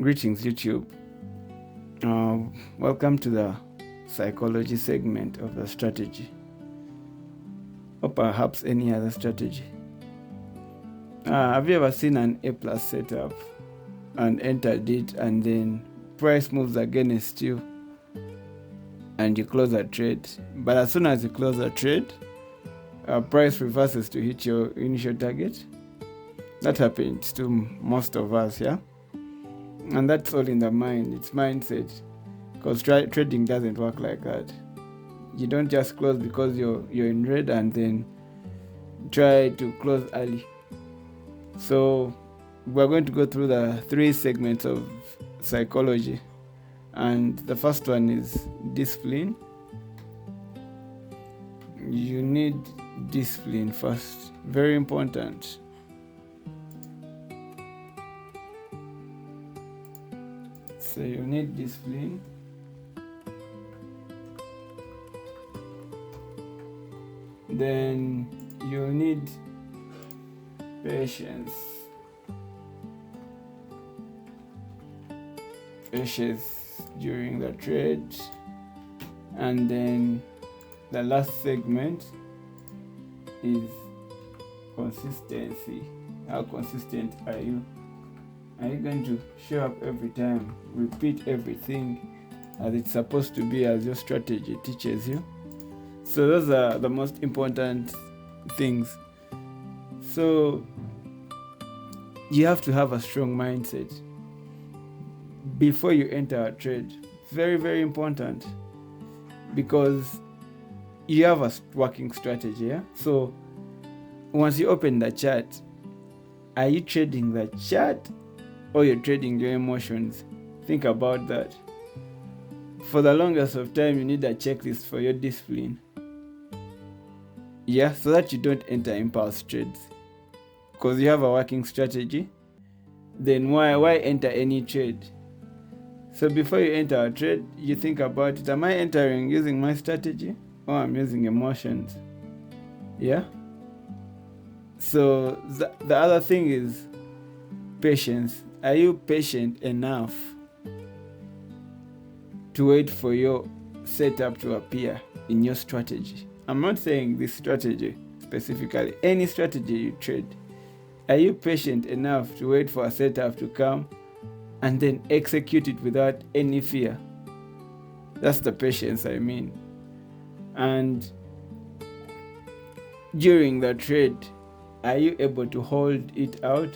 Greetings, YouTube. Welcome to the psychology segment of the strategy, or perhaps any other strategy. Have you ever seen an A+ setup and entered it, and then price moves against you and you close a trade? But as soon as you close a trade, price reverses to hit your initial target. That happens to most of us, yeah? And that's all in the mind. It's mindset. Because trading doesn't work like that. You don't just close because you're in red and then try to close early. So we're going to go through the 3 segments of psychology. And the first one is discipline. You need discipline first. Very important. So you need discipline. Then you need patience. Patience during the trade. And then the last segment is consistency. How consistent are you? Are you going to show up every time, repeat everything as it's supposed to be, as your strategy teaches you? So those are the most important things. So you have to have a strong mindset before you enter a trade. Very, very important, because you have a working strategy. Yeah? So once you open the chart, are you trading the chart or you're trading your emotions? Think about that. For the longest of time, you need a checklist for your discipline. Yeah, so that you don't enter impulse trades. Because you have a working strategy, then why enter any trade? So before you enter a trade, you think about it. Am I entering using my strategy or I'm using emotions? Yeah? So the other thing is patience. Are you patient enough to wait for your setup to appear in your strategy? I'm not saying this strategy specifically, any strategy you trade. Are you patient enough to wait for a setup to come and then execute it without any fear? That's the patience I mean. And during the trade, are you able to hold it out?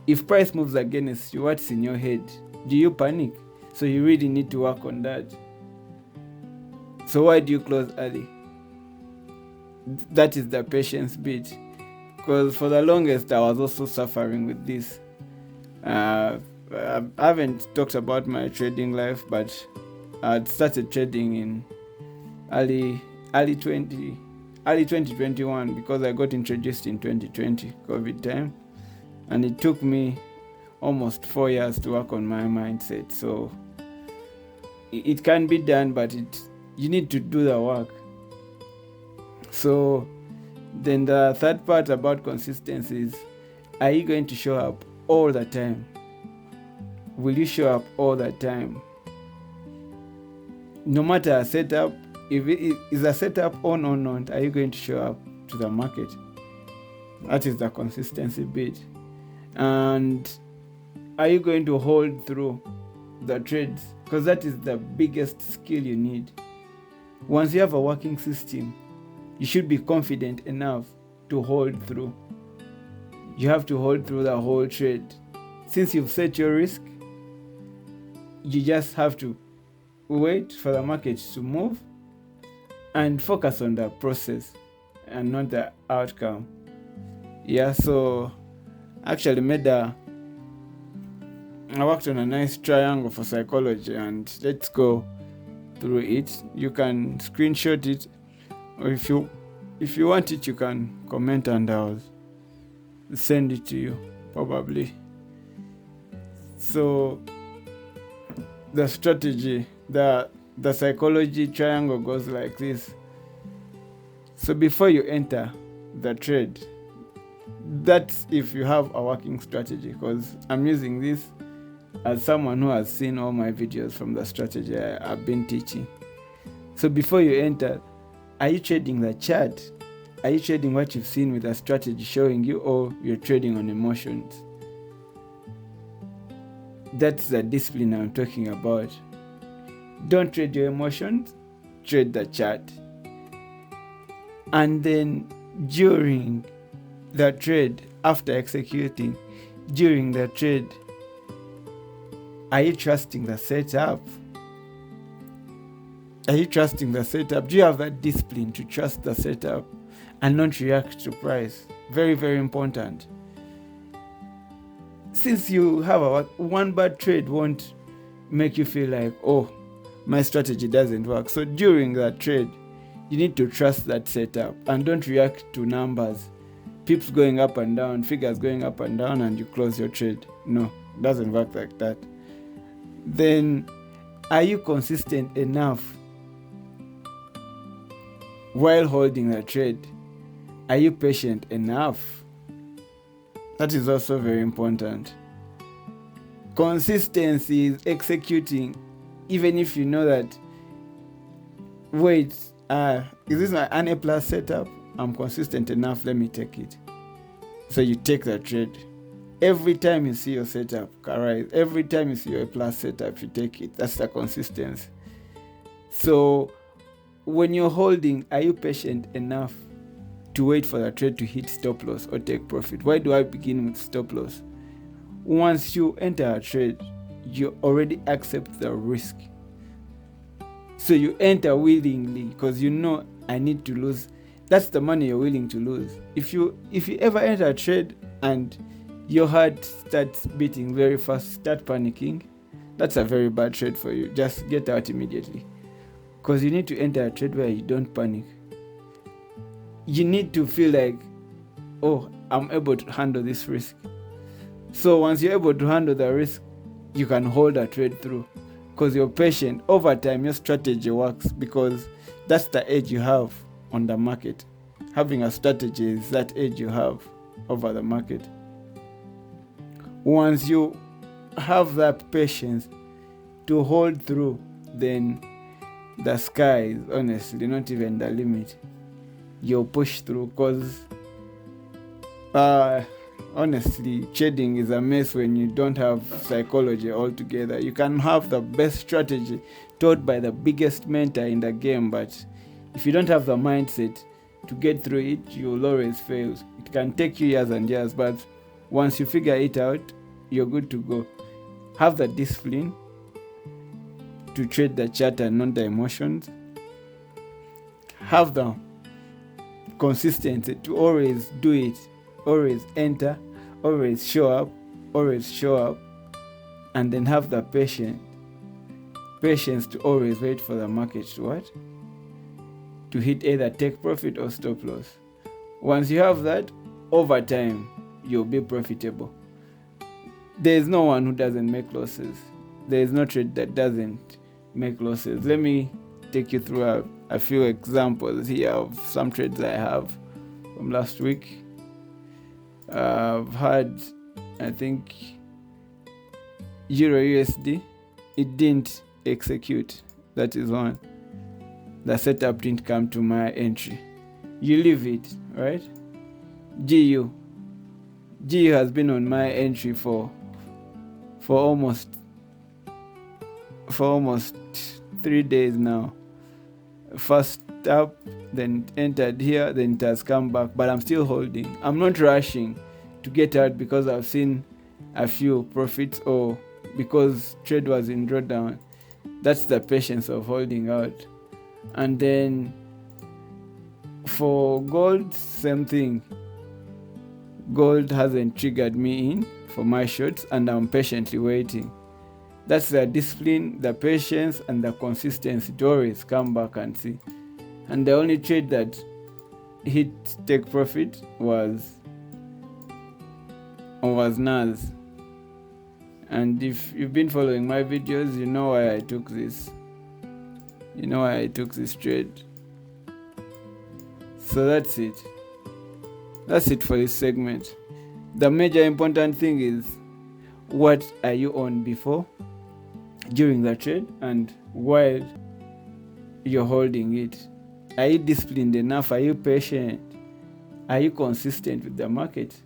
If price moves against you, what's in your head? Do you panic? So you really need to work on that. So why do you close early? That is the patience bit. Because for the longest, I was also suffering with this. I haven't talked about my trading life, but I started trading in early 2021 because I got introduced in 2020, COVID time. And it took me almost 4 years to work on my mindset. So it can be done, but you need to do the work. So then the third part about consistency is, are you going to show up all the time? Will you show up all the time? No matter a setup, if it is a setup on or not, are you going to show up to the market? That is the consistency bit. And are you going to hold through the trades? Because that is the biggest skill you need. Once you have a working system, you should be confident enough to hold through. You have to hold through the whole trade. Since you've set your risk, you just have to wait for the market to move and focus on the process and not the outcome. Yeah, so actually I worked on a nice triangle for psychology, and let's go through it. You can screenshot it, or if you want it, you can comment and I'll send it to you probably. So the strategy, the psychology triangle goes like this. So before you enter the trade, that's if you have a working strategy, because I'm using this as someone who has seen all my videos from the strategy I've been teaching. So before you enter, are you trading the chart? Are you trading what you've seen with a strategy showing you, or you're trading on emotions? That's the discipline I'm talking about. Don't trade your emotions, trade the chart. And then during the trade, after executing, during the trade, are you trusting the setup? Are you trusting the setup? Do you have that discipline to trust the setup and not react to price? Very, very important. Since you have one bad trade won't make you feel like, oh, my strategy doesn't work. So during that trade, you need to trust that setup and don't react to numbers, pips going up and down, figures going up and down, and you close your trade. No, it doesn't work like that. Then, are you consistent enough while holding the trade? Are you patient enough? That is also very important. Consistency is executing, even if you know that, wait, is this an A plus setup? I'm consistent enough, let me take it. So you take the trade. Every time you see your setup arise, every time you see your A plus setup, you take it. That's the consistency. So when you're holding, are you patient enough to wait for the trade to hit stop loss or take profit? Why do I begin with stop loss? Once you enter a trade, you already accept the risk. So you enter willingly because you know I need to lose. That's the money you're willing to lose. If you ever enter a trade and your heart starts beating very fast, start panicking, that's a very bad trade for you. Just get out immediately. Because you need to enter a trade where you don't panic. You need to feel like, oh, I'm able to handle this risk. So once you're able to handle the risk, you can hold a trade through. Because you're patient. Over time, your strategy works because that's the edge you have on the market. Having a strategy is that edge you have over the market. Once you have that patience to hold through, then the sky is honestly not even the limit. You'll push through because honestly, trading is a mess when you don't have psychology altogether. You can have the best strategy taught by the biggest mentor in the game, but if you don't have the mindset to get through it, you'll always fail. It can take you years and years, but once you figure it out, you're good to go. Have the discipline to trade the chart and not the emotions. Have the consistency to always do it, always enter, always show up, and then have the patience to always wait for the market to hit either take profit or stop loss. Once you have that, over time, you'll be profitable. There is no one who doesn't make losses. There is no trade that doesn't make losses. Let me take you through a few examples here of some trades I have from last week. I've had, I think, Euro USD. It didn't execute. That is one. The setup didn't come to my entry. You leave it, right? GU has been on my entry for almost 3 days now. First up, then entered here, then it has come back, but I'm still holding. I'm not rushing to get out because I've seen a few profits or because trade was in drawdown. That's the patience of holding out. And then for gold, same thing. Gold hasn't triggered me in for my shorts, and I'm patiently waiting. That's the discipline, the patience, and the consistency to always come back and see. And the only trade that hit take profit was NAS. And if you've been following my videos, you know why I took this. You know why I took this trade. So that's it. That's it for this segment. The major important thing is, what are you on before, during the trade, and while you're holding it. Are you disciplined enough? Are you patient? Are you consistent with the market?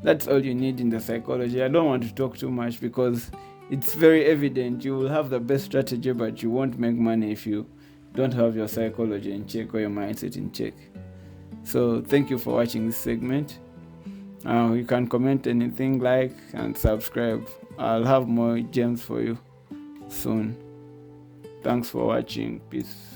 That's all you need in the psychology. I don't want to talk too much because it's very evident you will have the best strategy, but you won't make money if you don't have your psychology in check or your mindset in check. So thank you for watching this segment. You can comment anything, like, and subscribe. I'll have more gems for you soon. Thanks for watching. Peace.